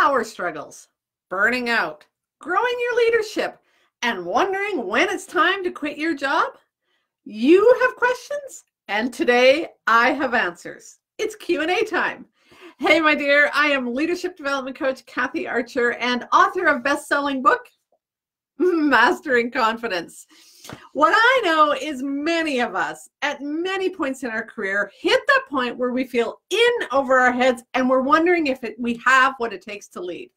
power struggles, burning out, growing your leadership, and wondering when it's time to quit your job? You have questions, and today I have answers. It's Q&A time. Hey, my dear, I am leadership development coach Kathy Archer and author of best-selling book, Mastering Confidence. What I know is many of us at many points in our career hit that point where we feel in over our heads and we're wondering if we have what it takes to lead.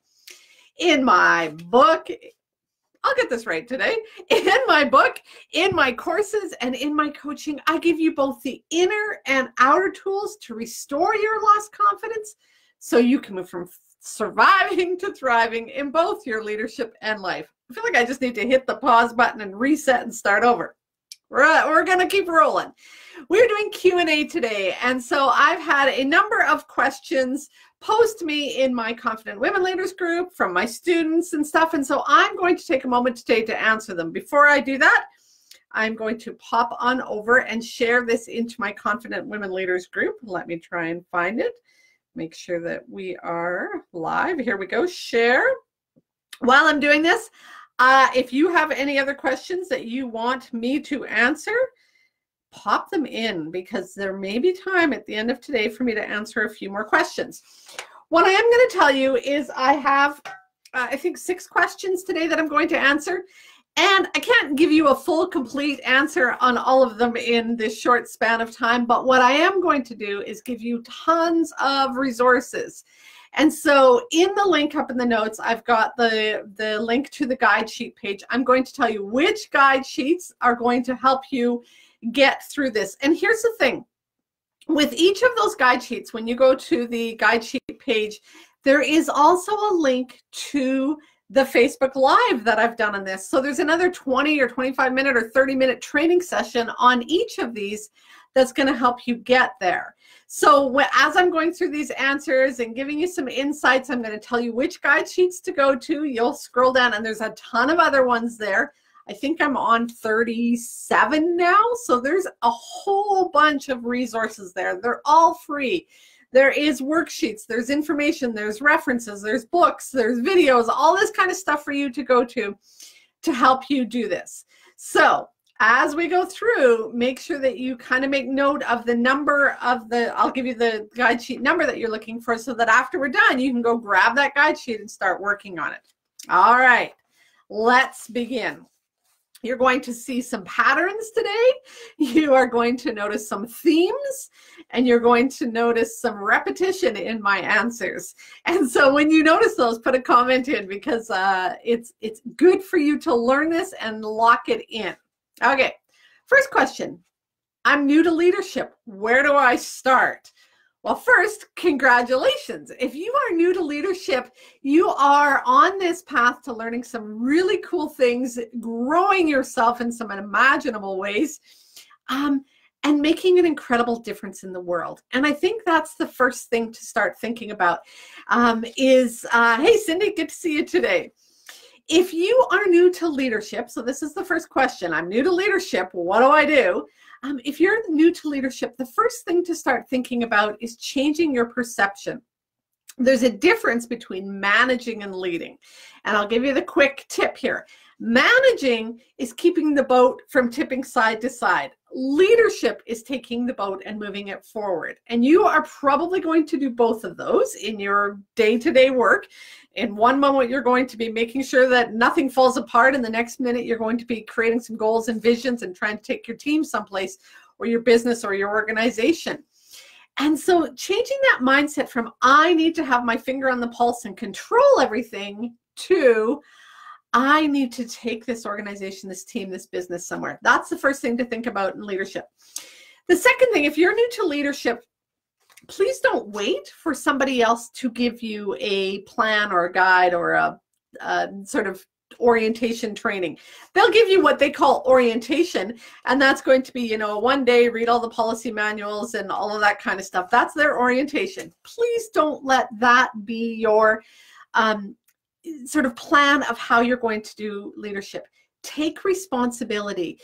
In my book, I'll get this right today. In my book, in my courses, and in my coaching, I give you both the inner and outer tools to restore your lost confidence so you can move from surviving to thriving in both your leadership and life. I feel like I just need to hit the pause button and reset and start over. We're going to keep rolling. We're doing Q&A today, and so I've had a number of questions post me in my Confident Women Leaders group from my students and stuff, and so I'm going to take a moment today to answer them. Before I do that, I'm going to pop on over and share this into my Confident Women Leaders group. Let me try and find it. Make sure that we are live. Here we go. Share. While I'm doing this, if you have any other questions that you want me to answer, pop them in, because there may be time at the end of today for me to answer a few more questions. What I am going to tell you is I have, I think, 6 questions today that I'm going to answer. And I can't give you a full, complete answer on all of them in this short span of time. But what I am going to do is give you tons of resources. And so in the link up in the notes, I've got the link to the guide sheet page. I'm going to tell you which guide sheets are going to help you get through this. And here's the thing. With each of those guide sheets, when you go to the guide sheet page, there is also a link to the Facebook Live that I've done on this. So there's another 20 or 25 minute or 30-minute training session on each of these that's going to help you get there. So as I'm going through these answers and giving you some insights, I'm going to tell you which guide sheets to go to. You'll scroll down and there's a ton of other ones there. I think I'm on 37 now. So there's a whole bunch of resources there. They're all free. There is worksheets, there's information, there's references, there's books, there's videos, all this kind of stuff for you to go to help you do this. So as we go through, make sure that you kind of make note of the number of I'll give you the guide sheet number that you're looking for, so that after we're done, you can go grab that guide sheet and start working on it. All right, let's begin. You're going to see some patterns today. You are going to notice some themes, and you're going to notice some repetition in my answers. And so when you notice those, put a comment in, because it's good for you to learn this and lock it in. Okay, first question. I'm new to leadership. Where do I start? Well, first, congratulations. If you are new to leadership, you are on this path to learning some really cool things, growing yourself in some unimaginable ways, and making an incredible difference in the world. And I think that's the first thing to start thinking about hey, Cindy, good to see you today. If you are new to leadership, so this is the first question, I'm new to leadership, what do I do? If you're new to leadership, the first thing to start thinking about is changing your perception. There's a difference between managing and leading. And I'll give you the quick tip here. Managing is keeping the boat from tipping side to side. Leadership is taking the boat and moving it forward. And you are probably going to do both of those in your day-to-day work. In one moment, you're going to be making sure that nothing falls apart. And the next minute, you're going to be creating some goals and visions and trying to take your team someplace, or your business or your organization. And so changing that mindset from I need to have my finger on the pulse and control everything to I need to take this organization, this team, this business somewhere. That's the first thing to think about in leadership. The second thing, if you're new to leadership, please don't wait for somebody else to give you a plan or a guide or a sort of orientation training. They'll give you what they call orientation, and that's going to be, you know, one day read all the policy manuals and all of that kind of stuff. That's their orientation. Please don't let that be your sort of plan of how you're going to do leadership. Take responsibility.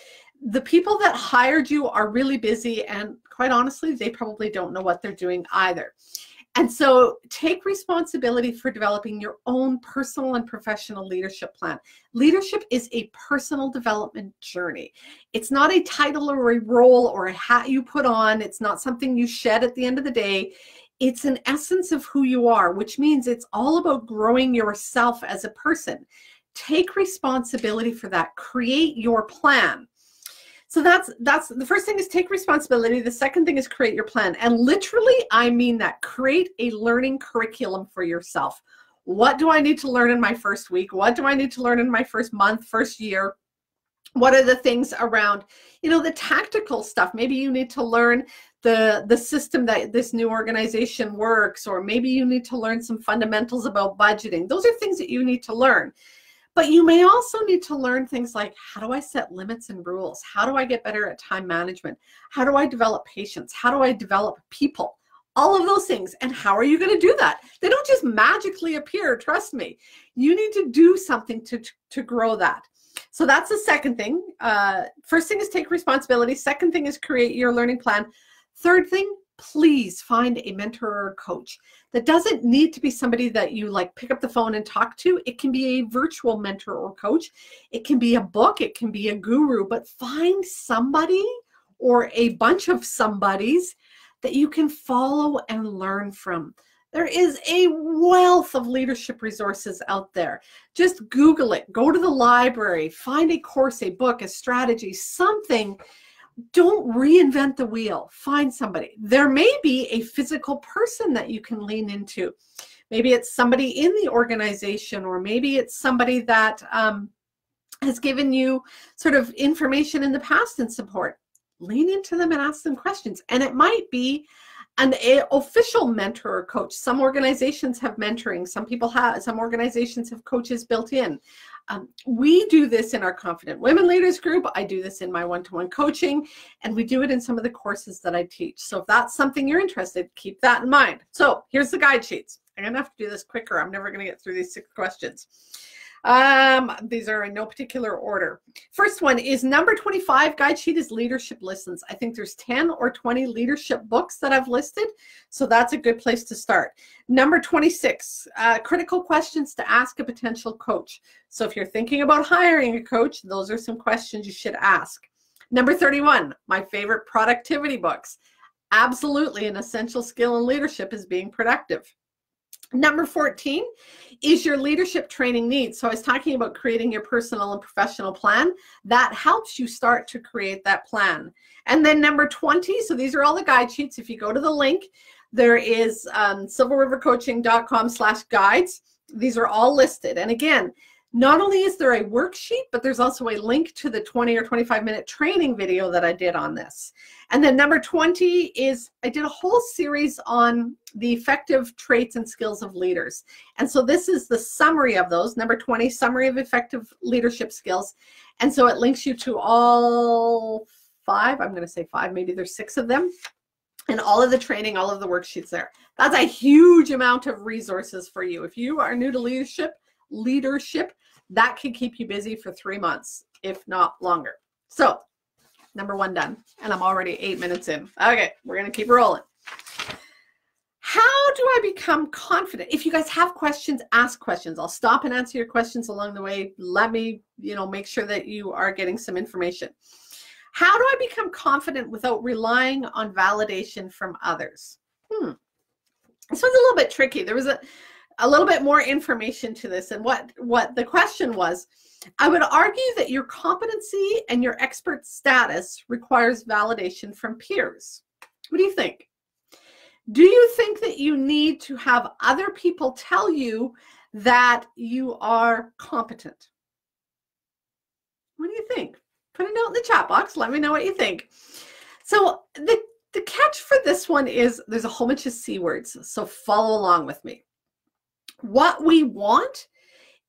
The people that hired you are really busy, and quite honestly, they probably don't know what they're doing either. And so take responsibility for developing your own personal and professional leadership plan. Leadership is a personal development journey. It's not a title or a role or a hat you put on. It's not something you shed at the end of the day. It's an essence of who you are, which means it's all about growing yourself as a person. Take responsibility for that. Create your plan. So that's the first thing is take responsibility. The second thing is create your plan. And literally, I mean that. Create a learning curriculum for yourself. What do I need to learn in my first week? What do I need to learn in my first month, first year? What are the things around, the tactical stuff? Maybe you need to learn the system that this new organization works, or maybe you need to learn some fundamentals about budgeting. Those are things that you need to learn. But you may also need to learn things like, how do I set limits and rules? How do I get better at time management? How do I develop patience? How do I develop people? All of those things. And how are you going to do that? They don't just magically appear, trust me. You need to do something to grow that. So that's the second thing. First thing is take responsibility. Second thing is create your learning plan. Third thing, please find a mentor or a coach. That doesn't need to be somebody that you pick up the phone and talk to. It can be a virtual mentor or coach. It can be a book. It can be a guru, but find somebody or a bunch of somebodies that you can follow and learn from. There is a wealth of leadership resources out there. Just Google it. Go to the library. Find a course, a book, a strategy, something. Don't reinvent the wheel. Find somebody. There may be a physical person that you can lean into. Maybe it's somebody in the organization, or maybe it's somebody that has given you sort of information in the past and support. Lean into them and ask them questions. And it might be an official mentor or coach. Some organizations have mentoring. Some organizations have coaches built in. We do this in our Confident Women Leaders group. I do this in my one-to-one coaching, and we do it in some of the courses that I teach. So if that's something you're interested, keep that in mind. So here's the guide sheets. I'm going to have to do this quicker. I'm never going to get through these 6 questions. These are in no particular order. First one is number 25 guide sheet is leadership listens. I think there's 10 or 20 leadership books that I've listed. So that's a good place to start. Number 26, critical questions to ask a potential coach. So if you're thinking about hiring a coach, those are some questions you should ask. Number 31, my favorite productivity books. Absolutely an essential skill in leadership is being productive. Number 14 is your leadership training needs. So I was talking about creating your personal and professional plan. That helps you start to create that plan. And then number 20, so these are all the guide sheets. If you go to the link, there is silverrivercoaching.com/guides. These are all listed. And again, not only is there a worksheet, but there's also a link to the 20 or 25-minute training video that I did on this. And then number 20 is I did a whole series on the effective traits and skills of leaders. And so this is the summary of those. Number 20, summary of effective leadership skills. And so it links you to all 5. I'm going to say 5. Maybe there's 6 of them. And all of the training, all of the worksheets there. That's a huge amount of resources for you. If you are new to leadership, that can keep you busy for 3 months, if not longer. So number 1 done, and I'm already 8 minutes in. Okay, we're going to keep rolling. How do I become confident? If you guys have questions, ask questions. I'll stop and answer your questions along the way. Let me, make sure that you are getting some information. How do I become confident without relying on validation from others? This was a little bit tricky. There was a little bit more information to this, and what the question was, I would argue that your competency and your expert status requires validation from peers. What do you think? Do you think that you need to have other people tell you that you are competent? What do you think? Put a note in the chat box. Let me know what you think. So the catch for this one is there's a whole bunch of C words, so follow along with me. What we want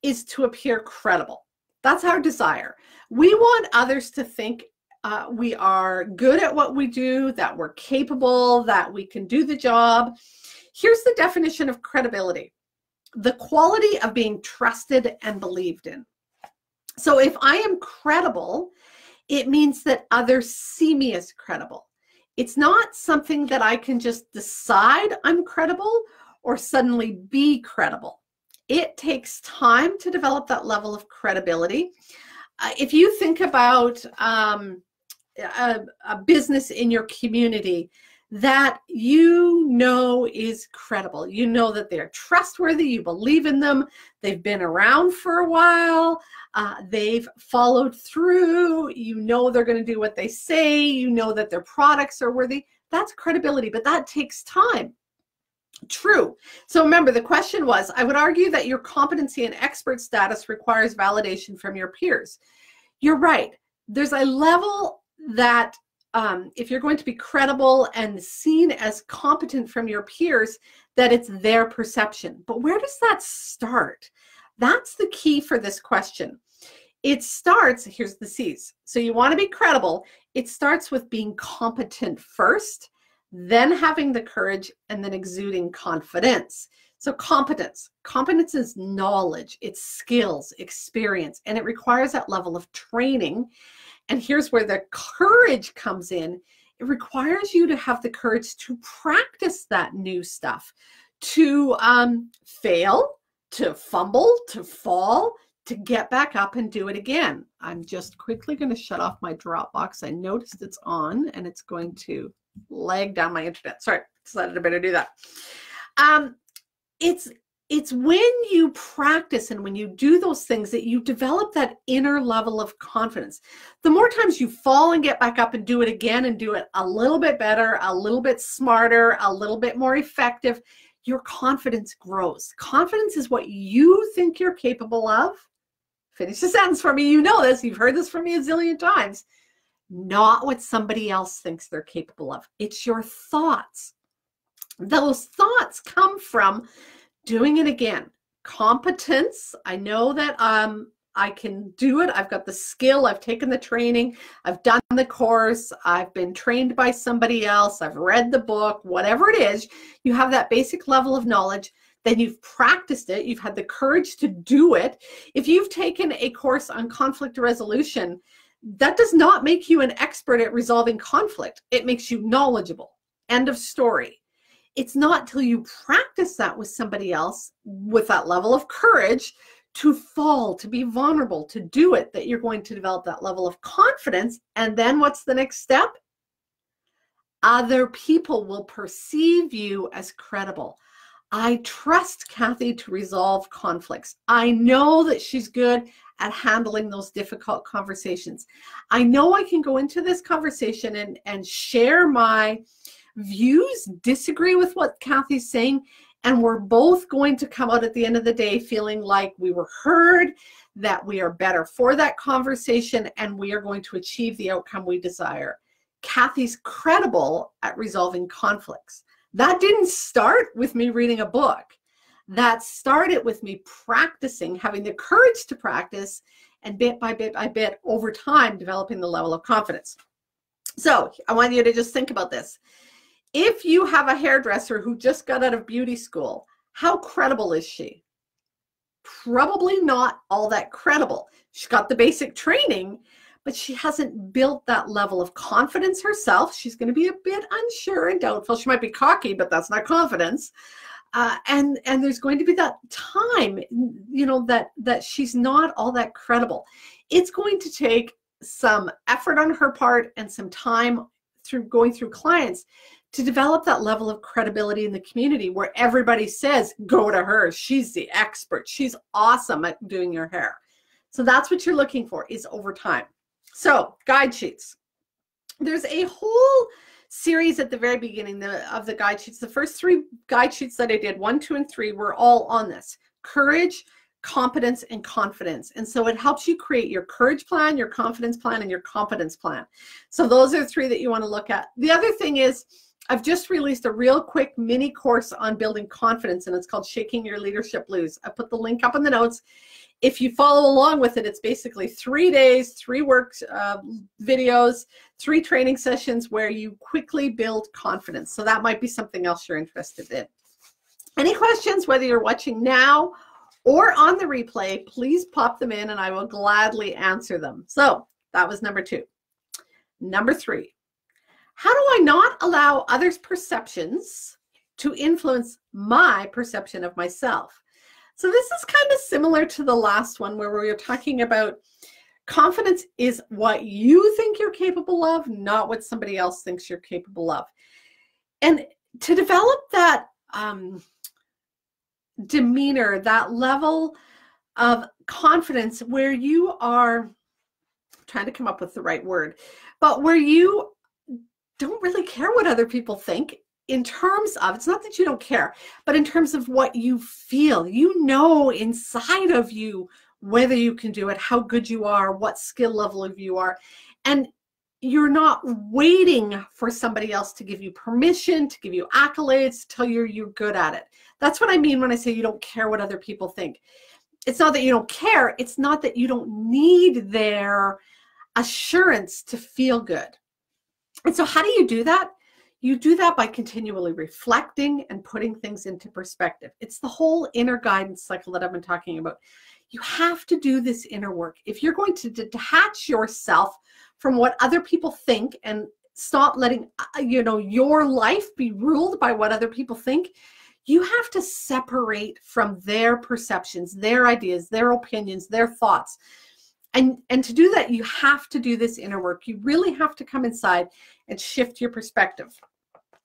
is to appear credible. That's our desire. We want others to think we are good at what we do, that we're capable, that we can do the job. Here's the definition of credibility: the quality of being trusted and believed in. So if I am credible, it means that others see me as credible. It's not something that I can just decide I'm credible or suddenly be credible. It takes time to develop that level of credibility. If you think about a business in your community that you know is credible, you know that they're trustworthy, you believe in them, they've been around for a while, they've followed through, you know they're going to do what they say, you know that their products are worthy, that's credibility, but that takes time. True. So remember, the question was, I would argue that your competency and expert status requires validation from your peers. You're right. There's a level that if you're going to be credible and seen as competent from your peers, that it's their perception. But where does that start? That's the key for this question. It starts, here's the C's. So you want to be credible. It starts with being competent first, then having the courage, and then exuding confidence. So competence is knowledge, it's skills, experience, and it requires that level of training. And here's where the courage comes in. It requires you to have the courage to practice that new stuff, to fail, to fumble, to fall, to get back up and do it again. I'm just quickly going to shut off my Dropbox. I noticed it's on and it's going to lag down my internet. Sorry, decided I better do that. It's when you practice and when you do those things that you develop that inner level of confidence. The more times you fall and get back up and do it again and do it a little bit better, a little bit smarter, a little bit more effective, your confidence grows. Confidence is what you think you're capable of. Finish the sentence for me. You know this. You've heard this from me a zillion times. Not what somebody else thinks they're capable of. It's your thoughts. Those thoughts come from doing it again. Competence. I know that I can do it. I've got the skill. I've taken the training. I've done the course. I've been trained by somebody else. I've read the book. Whatever it is, you have that basic level of knowledge. Then you've practiced it. You've had the courage to do it. If you've taken a course on conflict resolution, that does not make you an expert at resolving conflict. It makes you knowledgeable. End of story. It's not till you practice that with somebody else with that level of courage to fall, to be vulnerable, to do it, that you're going to develop that level of confidence. And then what's the next step? Other people will perceive you as credible. I trust Kathy to resolve conflicts. I know that she's good at handling those difficult conversations. I know I can go into this conversation and share my views, disagree with what Kathy's saying, and we're both going to come out at the end of the day feeling like we were heard, that we are better for that conversation, and we are going to achieve the outcome we desire. Kathy's credible at resolving conflicts. That didn't start with me reading a book. That started with me practicing, having the courage to practice, and bit by bit over time, developing the level of confidence. So I want you to just think about this. If you have a hairdresser who just got out of beauty school, how credible is she? Probably not all that credible. She's got the basic training, but she hasn't built that level of confidence herself. She's going to be a bit unsure and doubtful. She might be cocky, but that's not confidence. And there's going to be that time, you know, that she's not all that credible. It's going to take some effort on her part and some time through going through clients to develop that level of credibility in the community where everybody says, go to her. She's the expert. She's awesome at doing your hair. So that's what you're looking for, is over time. So guide sheets. There's a whole series at the very beginning of the guide sheets. The first 3 guide sheets that I did, 1, 2, and 3, were all on this: courage, competence, and confidence. And so it helps you create your courage plan, your confidence plan, and your competence plan. So those are 3 that you want to look at. The other thing is, I've just released a real quick mini course on building confidence, and it's called Shaking Your Leadership Blues. I put the link up in the notes. If you follow along with it, it's basically 3 days, 3 work videos, 3 training sessions where you quickly build confidence. So that might be something else you're interested in. Any questions, whether you're watching now or on the replay, please pop them in and I will gladly answer them. So that was number 2. Number 3, How do I not allow others' perceptions to influence my perception of myself? So this is kind of similar to the last one where we were talking about confidence is what you think you're capable of, not what somebody else thinks you're capable of. And to develop that demeanor, that level of confidence where you are trying to come up with the right word, but where you don't really care what other people think in terms of, it's not that you don't care, but in terms of what you feel. You know inside of you whether you can do it, how good you are, what skill level of you are, and you're not waiting for somebody else to give you permission, to give you accolades, to tell you you're good at it. That's what I mean when I say you don't care what other people think. It's not that you don't care, it's not that you don't need their assurance to feel good. And so how do you do that? You do that by continually reflecting and putting things into perspective. It's the whole inner guidance cycle that I've been talking about. You have to do this inner work. If you're going to detach yourself from what other people think and stop letting your life be ruled by what other people think, you have to separate from their perceptions, their ideas, their opinions, their thoughts. And to do that, you have to do this inner work. You really have to come inside and shift your perspective.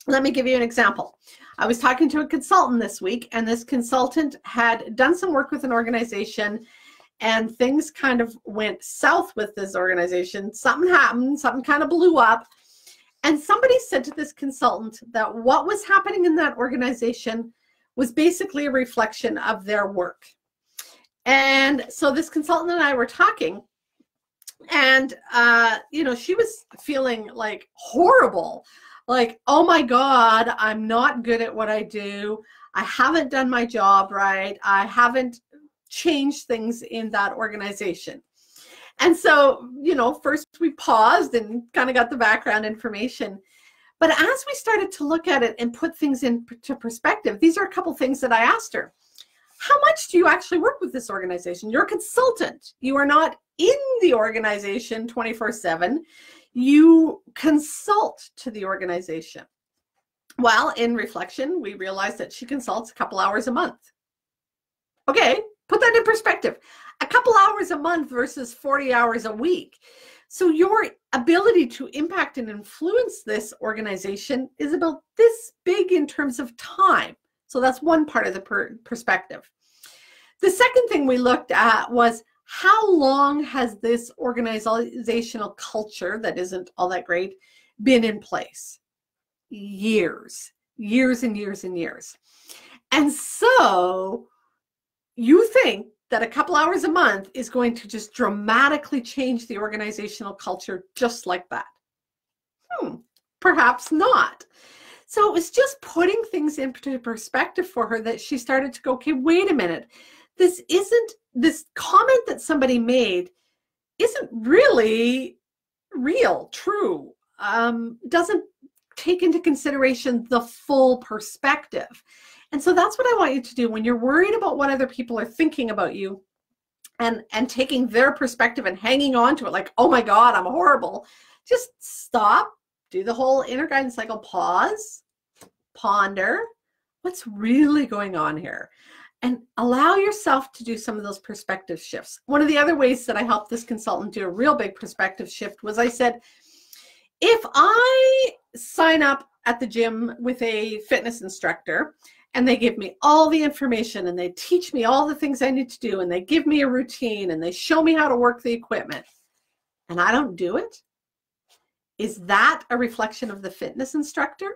Let me give you an example. I was talking to a consultant this week, and this consultant had done some work with an organization, and things kind of went south with this organization. Something happened, something kind of blew up. And somebody said to this consultant that what was happening in that organization was basically a reflection of their work. And so this consultant and I were talking, and she was feeling like horrible, like, oh my God, I'm not good at what I do. I haven't done my job right. I haven't changed things in that organization. And so, first we paused and kind of got the background information. But as we started to look at it and put things into perspective, these are a couple things that I asked her. How much do you actually work with this organization? You're a consultant. You are not in the organization 24/7. You consult to the organization. Well, in reflection, we realized that she consults a couple hours a month. Okay, put that in perspective. A couple hours a month versus 40 hours a week. So your ability to impact and influence this organization is about this big in terms of time. So that's one part of the perspective. The second thing we looked at was how long has this organizational culture that isn't all that great been in place? Years and years and years. And so you think that a couple hours a month is going to just dramatically change the organizational culture just like that? Perhaps not. So it was just putting things into perspective for her that she started to go, okay, wait a minute. This comment that somebody made isn't really real, true, doesn't take into consideration the full perspective. And so that's what I want you to do when you're worried about what other people are thinking about you and taking their perspective and hanging on to it like, oh my God, I'm horrible. Just stop, do the whole inner guidance cycle, pause, ponder, what's really going on here? And allow yourself to do some of those perspective shifts. One of the other ways that I helped this consultant do a real big perspective shift was I said, if I sign up at the gym with a fitness instructor and they give me all the information and they teach me all the things I need to do and they give me a routine and they show me how to work the equipment and I don't do it, is that a reflection of the fitness instructor?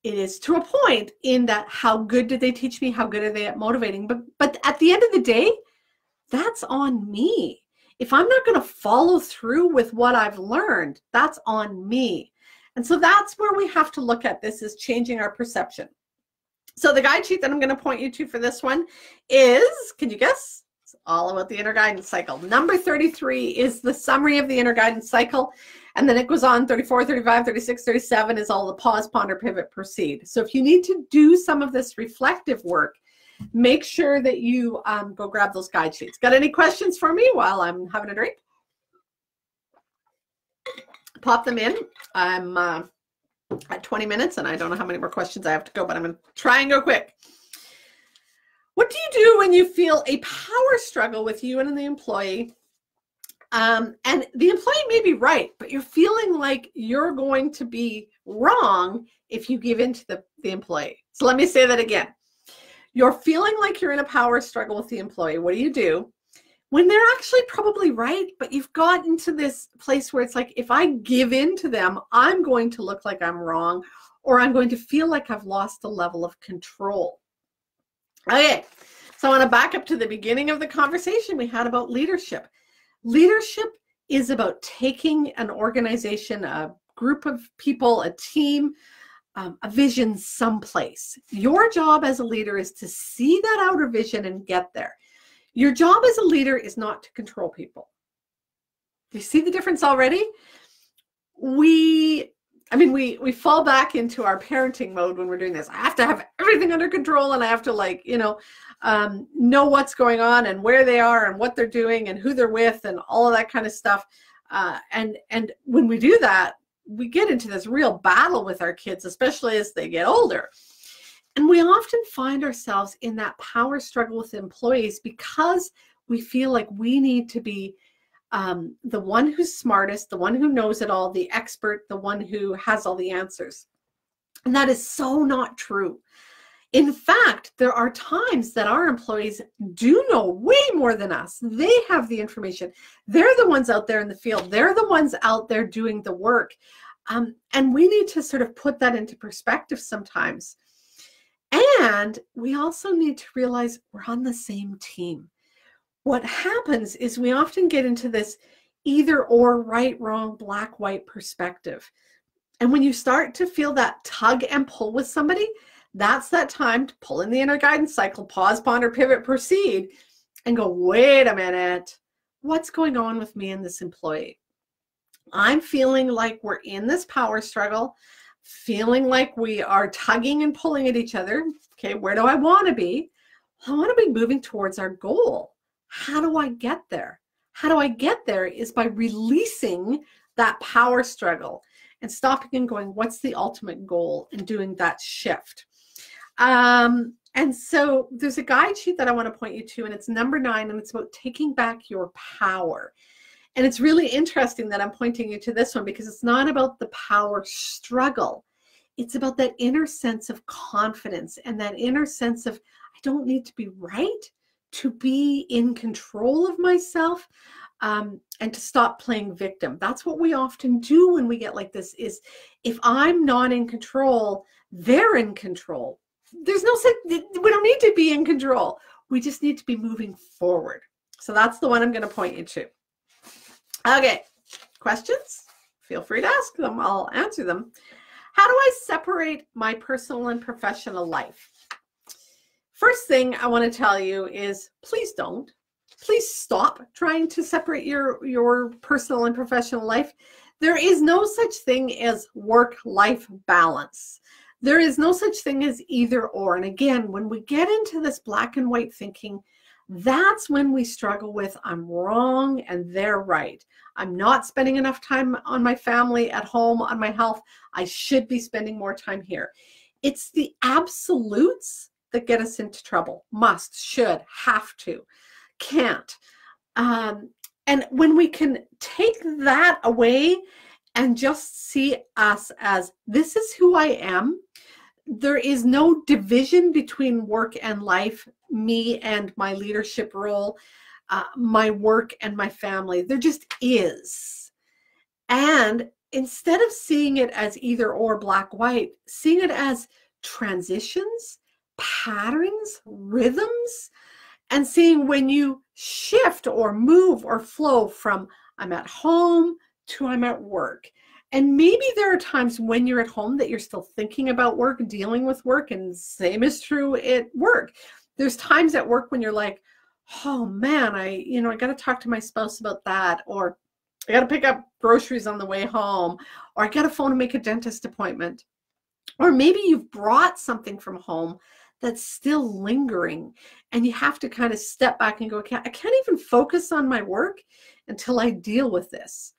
It is to a point in that how good did they teach me? How good are they at motivating? But at the end of the day, that's on me. If I'm not going to follow through with what I've learned, that's on me. And so that's where we have to look at this, is changing our perception. So the guide sheet that I'm going to point you to for this one is, can you guess? It's all about the inner guidance cycle. Number 33 is the summary of the inner guidance cycle. And then it goes on 34, 35, 36, 37 is all the pause, ponder, pivot, proceed. So if you need to do some of this reflective work, make sure that you go grab those guide sheets. Got any questions for me while I'm having a drink? pop them in. I'm at 20 minutes and I don't know how many more questions I have to go, but I'm going to try and go quick. What do you do when you feel a power struggle with you and the employee? And the employee may be right, but you're feeling like you're going to be wrong if you give in to the employee. So let me say that again. You're feeling like you're in a power struggle with the employee. What do you do when they're actually probably right, but you've gotten to this place where it's like, if I give in to them, I'm going to look like I'm wrong, or I'm going to feel like I've lost a level of control. Okay, so I want to back up to the beginning of the conversation we had about leadership. Leadership is about taking an organization, a group of people, a team, a vision someplace. Your job as a leader is to see that outer vision and get there. Your job as a leader is not to control people. Do you see the difference already? We fall back into our parenting mode when we're doing this. I have to have everything under control, and I have to know what's going on and where they are and what they're doing and who they're with and all of that kind of stuff. And when we do that, we get into this real battle with our kids, especially as they get older. And we often find ourselves in that power struggle with employees because we feel like we need to be the one who's smartest, the one who knows it all, the expert, the one who has all the answers. And that is so not true. In fact, there are times that our employees do know way more than us. They have the information. They're the ones out there in the field. They're the ones out there doing the work. And we need to sort of put that into perspective sometimes. And we also need to realize we're on the same team. What happens is we often get into this either or, right, wrong, black, white perspective. And when you start to feel that tug and pull with somebody, that's that time to pull in the inner guidance cycle, pause, ponder, pivot, proceed, and go, wait a minute, what's going on with me and this employee? I'm feeling like we're in this power struggle, feeling like we are tugging and pulling at each other. Okay, where do I want to be? I want to be moving towards our goal. How do I get there? How do I get there is by releasing that power struggle and stopping and going, what's the ultimate goal, and doing that shift. And so there's a guide sheet that I want to point you to, and it's number 9, and it's about taking back your power. And it's really interesting that I'm pointing you to this one because it's not about the power struggle. It's about that inner sense of confidence and that inner sense of, I don't need to be right to be in control of myself, and to stop playing victim. That's what we often do when we get like this is, if I'm not in control, they're in control. There's no sense, we don't need to be in control. We just need to be moving forward. So that's the one I'm going to point you to. Okay, questions? Feel free to ask them. I'll answer them. How do I separate my personal and professional life? First thing I want to tell you is please don't. Please stop trying to separate your personal and professional life. There is no such thing as work-life balance. There is no such thing as either or. And again, when we get into this black and white thinking, that's when we struggle with I'm wrong and they're right. I'm not spending enough time on my family, at home, on my health. I should be spending more time here. It's the absolutes that get us into trouble. Must, should, have to, can't. And when we can take that away and just see us as this is who I am, there is no division between work and life, me and my leadership role, my work and my family. There just is. And instead of seeing it as either or, black, white, seeing it as transitions, patterns, rhythms, and seeing when you shift or move or flow from I'm at home to I'm at work. And maybe there are times when you're at home that you're still thinking about work, dealing with work, and same is true at work. There's times at work when you're like, oh man, I got to talk to my spouse about that, or I got to pick up groceries on the way home, or I got to phone and make a dentist appointment. Or maybe you've brought something from home that's still lingering, and you have to kind of step back and go, okay, I can't even focus on my work until I deal with this.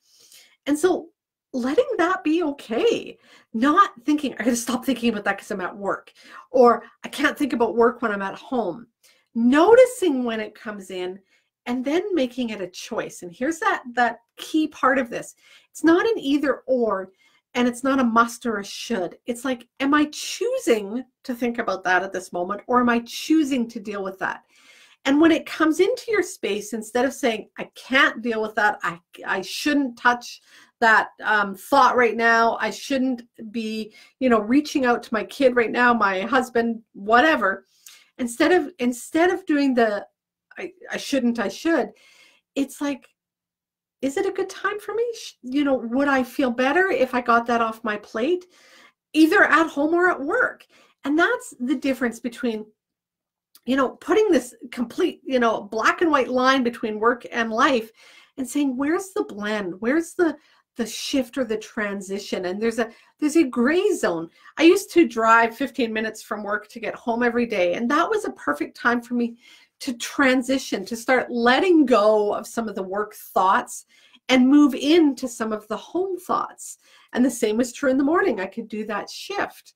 And so letting that be okay. Not thinking, I gotta stop thinking about that because I'm at work, or I can't think about work when I'm at home. Noticing when it comes in and then making it a choice. And here's that key part of this. It's not an either or, and it's not a must or a should. It's like, am I choosing to think about that at this moment, or am I choosing to deal with that? And when it comes into your space, instead of saying, I can't deal with that, I shouldn't touch that thought right now, I shouldn't be, reaching out to my kid right now, my husband, whatever. Instead of doing the I shouldn't, I should, it's like, is it a good time for me? Would I feel better if I got that off my plate, either at home or at work? And that's the difference between, putting this complete, black and white line between work and life, and saying, where's the blend? Where's the shift or the transition? And there's a gray zone. I used to drive 15 minutes from work to get home every day, and that was a perfect time for me to transition, to start letting go of some of the work thoughts and move into some of the home thoughts. And the same was true in the morning. I could do that shift.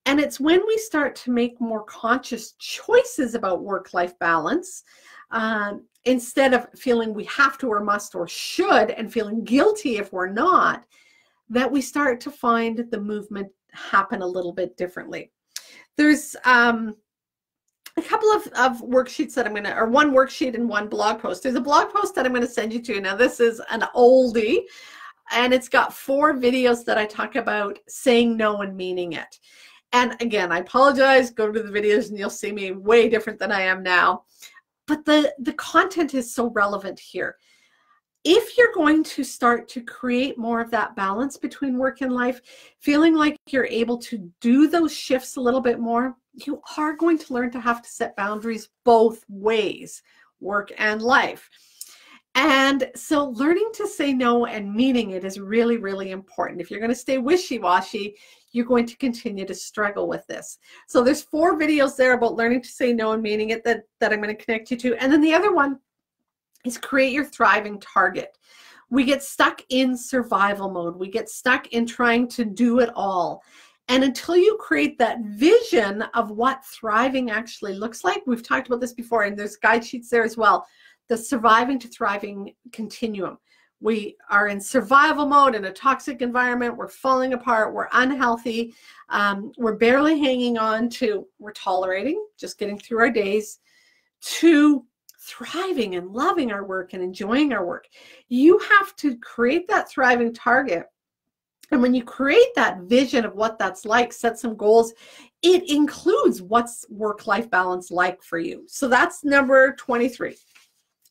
And it's when we start to make more conscious choices about work-life balance, instead of feeling we have to or must or should and feeling guilty if we're not, that we start to find the movement happen a little bit differently. There's a couple of worksheets that or one worksheet and one blog post. There's a blog post that I'm going to send you to. Now, this is an oldie, and it's got 4 videos that I talk about saying no and meaning it. And again, I apologize, go to the videos and you'll see me way different than I am now. But the content is so relevant here. If you're going to start to create more of that balance between work and life, feeling like you're able to do those shifts a little bit more, you are going to learn to have to set boundaries both ways, work and life. And so learning to say no and meaning it is really, really important. If you're going to stay wishy-washy, you're going to continue to struggle with this. So there's 4 videos there about learning to say no and meaning it that I'm going to connect you to. And then the other one is create your thriving target. We get stuck in survival mode. We get stuck in trying to do it all. And until you create that vision of what thriving actually looks like, we've talked about this before, and there's guide sheets there as well, the surviving to thriving continuum. We are in survival mode in a toxic environment. We're falling apart. We're unhealthy. We're barely hanging on to, we're tolerating, just getting through our days, to thriving and loving our work and enjoying our work. You have to create that thriving target. And when you create that vision of what that's like, set some goals, it includes what's work-life balance like for you. So that's number 23.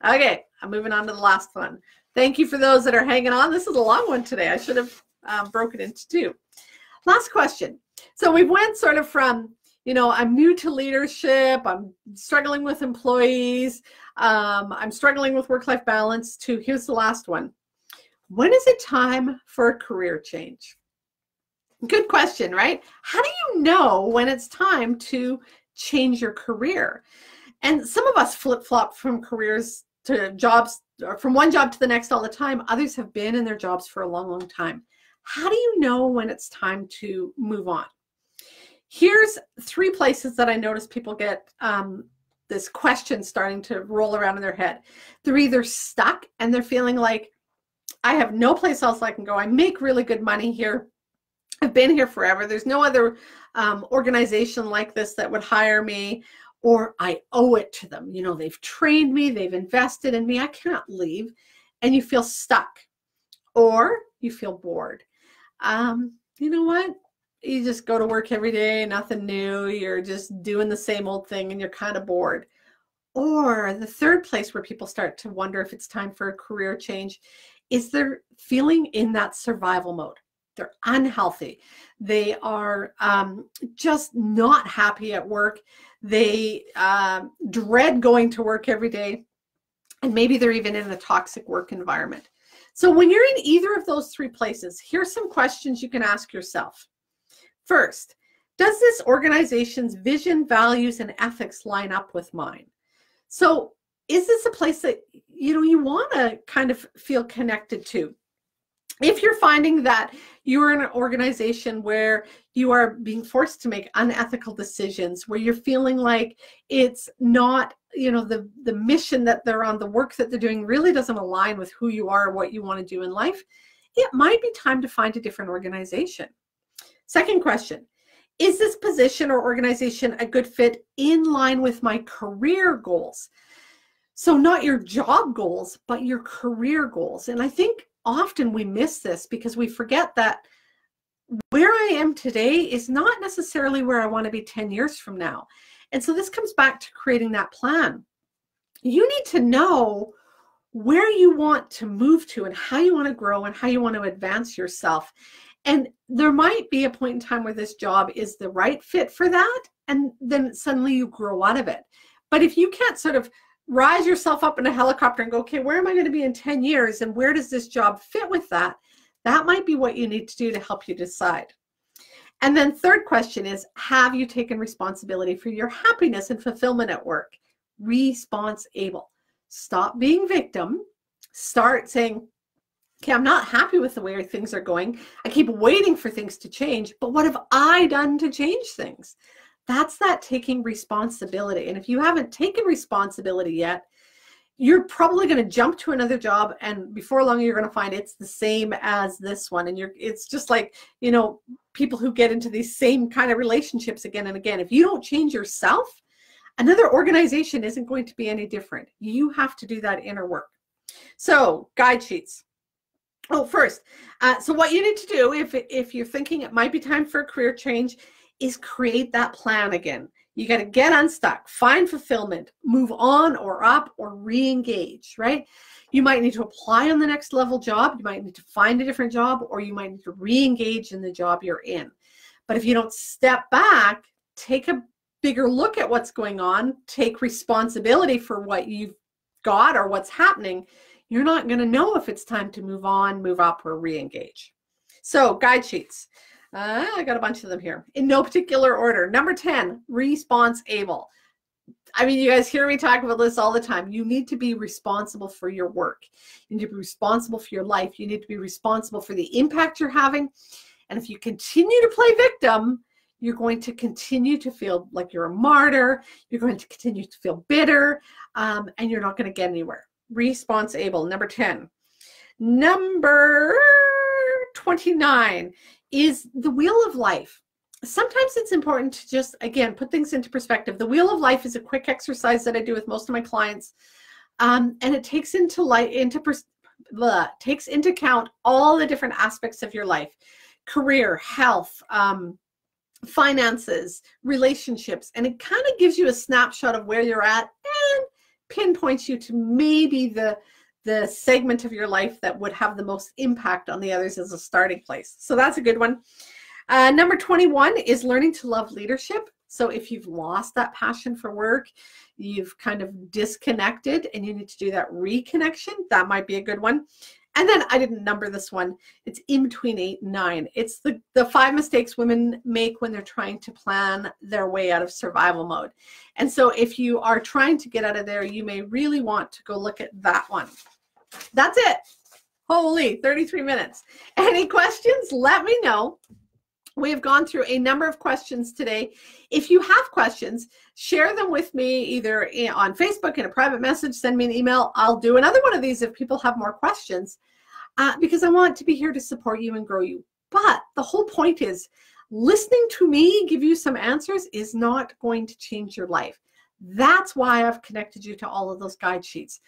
Okay, I'm moving on to the last one. Thank you for those that are hanging on. This is a long one today. I should have broken it into 2. Last question. So we went sort of from, I'm new to leadership, I'm struggling with employees, I'm struggling with work-life balance, to here's the last one. When is it time for a career change? Good question, right? How do you know when it's time to change your career? And some of us flip-flop from careers to jobs, or from one job to the next all the time. Others have been in their jobs for a long, long time. How do you know when it's time to move on? Here's 3 places that I notice people get this question starting to roll around in their head. They're either stuck and they're feeling like, I have no place else I can go. I make really good money here. I've been here forever. There's no other organization like this that would hire me, or I owe it to them. They've trained me, they've invested in me, I can't leave. And you feel stuck, or you feel bored. You know what? You just go to work every day, nothing new. You're just doing the same old thing and you're kind of bored. Or the third place where people start to wonder if it's time for a career change is they're feeling in that survival mode. They're unhealthy. They are just not happy at work. They dread going to work every day. And maybe they're even in a toxic work environment. So when you're in either of those 3 places, here's some questions you can ask yourself. First, does this organization's vision, values, and ethics line up with mine? So is this a place that you want to kind of feel connected to? If you're finding that you're in an organization where you are being forced to make unethical decisions, where you're feeling like it's not, the mission that they're on, the work that they're doing really doesn't align with who you are or what you want to do in life, it might be time to find a different organization. Second question, is this position or organization a good fit in line with my career goals? So not your job goals, but your career goals. And I think often we miss this because we forget that where I am today is not necessarily where I want to be 10 years from now. And so this comes back to creating that plan. You need to know where you want to move to and how you want to grow and how you want to advance yourself. And there might be a point in time where this job is the right fit for that, and then suddenly you grow out of it. But if you can't sort of rise yourself up in a helicopter and go, okay, where am I going to be in 10 years and where does this job fit with that? That might be what you need to do to help you decide. And then third question is, have you taken responsibility for your happiness and fulfillment at work? Responsible. Stop being victim. Start saying, okay, I'm not happy with the way things are going. I keep waiting for things to change, but what have I done to change things? That's that taking responsibility. And if you haven't taken responsibility yet, you're probably going to jump to another job, and before long you're going to find it's the same as this one. And it's just like, people who get into these same kind of relationships again and again. If you don't change yourself, another organization isn't going to be any different. You have to do that inner work. So guide sheets. Oh, first, so what you need to do if you're thinking it might be time for a career change is create that plan again. You got to get unstuck, find fulfillment, move on or up or re-engage, right? You might need to apply on the next level job. You might need to find a different job, or you might need to re-engage in the job you're in. But if you don't step back, take a bigger look at what's going on, take responsibility for what you've got or what's happening, you're not going to know if it's time to move on, move up, or re-engage. So guide sheets. I got a bunch of them here in no particular order. Number 10, responsible. I mean, you guys hear me talk about this all the time. You need to be responsible for your work. You need to be responsible for your life. You need to be responsible for the impact you're having. And if you continue to play victim, you're going to continue to feel like you're a martyr. You're going to continue to feel bitter, and you're not going to get anywhere. Responsible, number 10. Number 29 is the wheel of life. Sometimes it's important to just, again, put things into perspective. The wheel of life is a quick exercise that I do with most of my clients, and it takes into account all the different aspects of your life: career, health, finances, relationships, and it kind of gives you a snapshot of where you're at and pinpoints you to maybe the segment of your life that would have the most impact on the others as a starting place. So that's a good one. Number 21 is learning to love leadership. So if you've lost that passion for work, you've kind of disconnected and you need to do that reconnection, that might be a good one. And then I didn't number this one. It's in between 8 and 9. It's the 5 mistakes women make when they're trying to plan their way out of survival mode. And so if you are trying to get out of there, you may really want to go look at that one. That's it. Holy, 33 minutes. Any questions? Let me know. We have gone through a number of questions today. If you have questions, share them with me either on Facebook in a private message, send me an email. I'll do another one of these if people have more questions, because I want to be here to support you and grow you. But the whole point is, listening to me give you some answers is not going to change your life. That's why I've connected you to all of those guide sheets.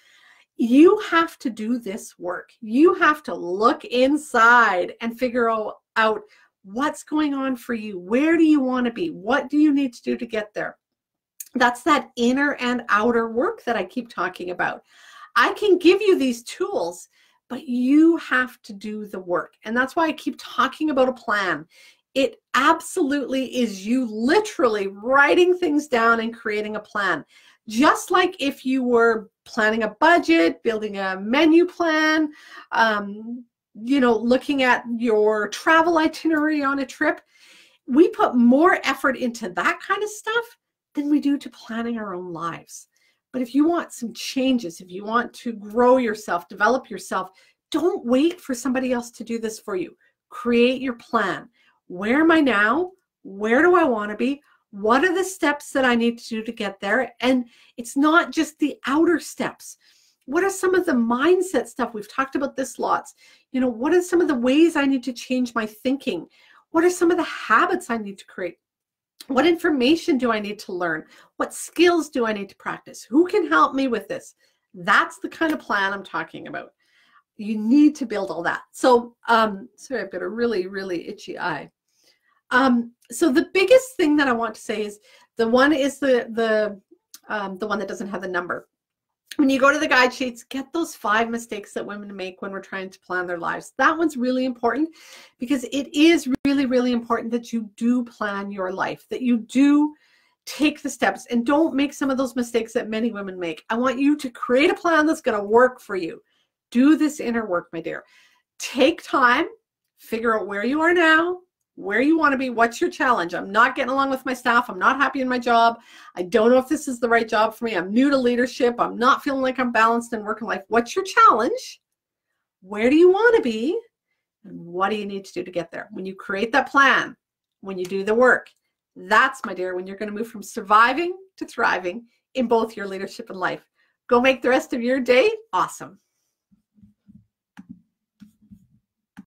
You have to do this work. You have to look inside and figure out what's going on for you. Where do you want to be? What do you need to do to get there? That's that inner and outer work that I keep talking about. I can give you these tools, but you have to do the work. And that's why I keep talking about a plan. It absolutely is you literally writing things down and creating a plan. Just like if you were planning a budget, building a menu plan, looking at your travel itinerary on a trip, we put more effort into that kind of stuff than we do to planning our own lives. But if you want some changes, if you want to grow yourself, develop yourself, Don't wait for somebody else to do this for you. Create your plan. Where am I now? Where do I want to be? What are the steps that I need to do to get there? And it's not just the outer steps. What are some of the mindset stuff? We've talked about this lots. You know, what are some of the ways I need to change my thinking? What are some of the habits I need to create? What information do I need to learn? What skills do I need to practice? Who can help me with this? That's the kind of plan I'm talking about. You need to build all that. So, sorry, I've got a really, really itchy eye. So the biggest thing that I want to say is the one that doesn't have the number. When you go to the guide sheets, get those 5 mistakes that women make when we're trying to plan their lives. That one's really important because it is really, really important that you do plan your life, that you do take the steps and don't make some of those mistakes that many women make. I want you to create a plan that's going to work for you. Do this inner work, my dear. Take time, figure out where you are now, where you want to be, what's your challenge. I'm not getting along with my staff. I'm not happy in my job. I don't know if this is the right job for me. I'm new to leadership. I'm not feeling like I'm balanced in work and life. What's your challenge? Where do you want to be? And what do you need to do to get there? When you create that plan, when you do the work, that's, my dear, when you're going to move from surviving to thriving in both your leadership and life. Go make the rest of your day awesome.